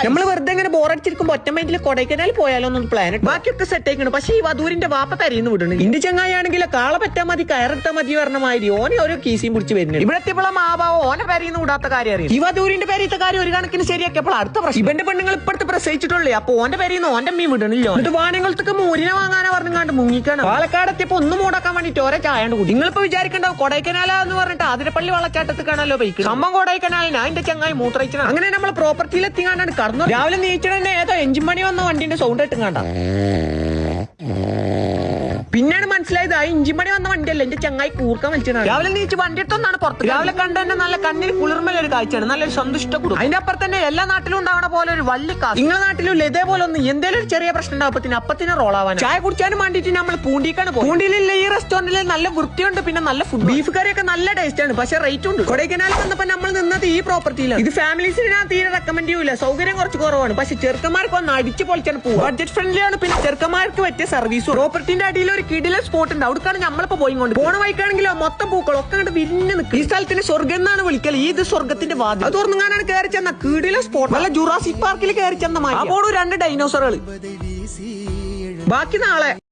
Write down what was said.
നമ്മൾ വെറുതെ ഇങ്ങനെ ബോറടിച്ചിരിക്കുമ്പോ ഒറ്റ മൈൻഡിൽ കൊടൈക്കനാൽ പോയാലോ എന്നൊന്ന് പ്ലാൻ ബാക്കിയൊക്കെ സെറ്റ് ആയിക്കണം. പക്ഷേ ഈ വധൂരിന്റെ വാപ്പ പെരയുന്നു വിടുന്നു. ഇന്ത്യ ചങ്ങായാണെങ്കിൽ കാളെ പറ്റാ മതി കയറിട്ടാ മതി പറഞ്ഞമാതിരി ഓനെ ഓരോ കീസിയും പിടിച്ച് വരുന്നു. ഇവിടെ എത്തിയപ്പോൾ മാവാവോ ഓനെ പെരയുന്നു വിടാത്ത കാര്യം അറിയാം. ഈ വധൂരിന്റെ പേരത്തെ കാര്യം ഒരു കണക്കിന് ശരിയാക്കിയപ്പോൾ അടുത്ത പ്രശ്നം ഇവന്റെ പെണ്ണുങ്ങൾ ഇപ്പഴത്തെ പ്രസവിച്ചിട്ടുള്ളേ. അപ്പൊ ഓന്റെ പേരിന്ന് ഓന്റെ മീൻ വിടണില്ലോ. എന്നിട്ട് വാണിയങ്ങളത്തൊക്കെ മൂരിനെ വാങ്ങാനാ പറഞ്ഞാണ്ട് മുങ്ങിക്കാണ്. പാലക്കാട് എത്തിയപ്പോ ഒന്ന് മൂടാക്കാൻ വേണ്ടിട്ട് ഓരോ ചായണ്ട് കൂടി. നിങ്ങളിപ്പോ വിചാരിക്കണ്ടാവും കൊടൈക്കനാലാ എന്ന് പറഞ്ഞിട്ട് അതിരപ്പള്ളി വള്ളച്ചാട്ടത്ത് കാണാലോ ബൈക്ക് സംഭവം കൊടൈക്കനാലിന് അതിന്റെ ചങ്ങായി മൂത്രയിച്ചാണ്. അങ്ങനെ നമ്മൾ പ്രോപ്പർട്ടിയിൽ എത്തിക്കാണ്ടാണ് കടന്നു. രാവിലെ നീച്ചിടന്നെ ഏതോ എഞ്ചിൻ പണി വന്ന വണ്ടിന്റെ സൗണ്ട് ഇട്ടും കണ്ട. പിന്നെയാണ് മനസ്സിലായത് ആ ഇഞ്ചിമണി വന്ന വണ്ടിയല്ല എന്റെ ചങ്ങായി കൂർക്കാൻ വലിച്ചാണ്. രാവിലെ നീച്ച് വണ്ടി എടുത്തൊന്നാണ് പുറത്ത്. രാവിലെ കണ്ട തന്നെ നല്ല കണ്ണിന് കുളിർമല ഒരു കാഴ്ചയാണ്. നല്ലൊരു സന്തുഷ്ട കുടുംബം. അതിന്റെ അപ്പുറത്ത് തന്നെ എല്ലാ നാട്ടിലും ഉണ്ടാവണ പോലെ ഒരു വലിയ കാശ്. നിങ്ങളുടെ നാട്ടിലും ഇതേപോലെ ഒന്ന് എന്തെങ്കിലും ഒരു ചെറിയ പ്രശ്നം ഉണ്ടാവും അപ്പത്തിന് റോളാവാൻ. ചായ കുടിച്ചാനും വേണ്ടിട്ട് നമ്മൾ പൂണ്ടിക്കാണ് പോകും. പൂണ്ടിയിലുള്ള ഈ റെസ്റ്റോറന്റിൽ നല്ല വൃത്തിയുണ്ട്, പിന്നെ നല്ല ഫുഡ്. ബീഫ് കറിയൊക്കെ നല്ല ടേസ്റ്റ് ആണ്, പക്ഷെ റേറ്റ് ഉണ്ട്. കൊടൈക്കനാൽ വന്നപ്പോ നമ്മൾ നിന്നത് ഈ പ്രോപ്പർട്ടിയിലാണ്. ഇത് ഫാമിലീസിന് ഞാൻ തീരെ റെക്കമെൻഡ് ചെയ്യൂല. സൗകര്യം കുറച്ച് കുറവാണ്, പക്ഷെ ചെറുക്കന്മാർക്ക് ഒന്ന് അടിച്ച് പൊളിച്ചാണ് പോകും. ബഡ്ജറ്റ് ഫ്രണ്ട്ലി ആണ്, പിന്നെ ചെറുക്കന്മാർക്ക് പറ്റിയ സർവീസും. പ്രോപ്പർട്ടിന്റെ അടിയിൽ ഒരു കിടിലൻ സ്പോട്ട് ഉണ്ട്. അവിടേക്കാണ് നമ്മളിപ്പോ പോയിക്കൊണ്ട് പോണ വഴിക്കാണെങ്കിലോ മൊത്തം പൂക്കളൊക്കെ കണ്ട് വിരിഞ്ഞ് നിൽക്കും. ഈ സ്ഥലത്തിന് സ്വർഗം എന്നാണ് വിളിക്കൽ. ഇത് സ്വർഗത്തിന്റെ വാതിൽ. അത് തുറന്നുകാനാണ് കയറി ചെന്ന കിടിലൻ സ്പോട്ട്. നല്ല ജുറാസിക് പാർക്കിൽ കയറി ചെന്ന മാറ്റി. അപ്പോൾ 2 ഡൈനോസറുകൾ. ബാക്കി നാളെ.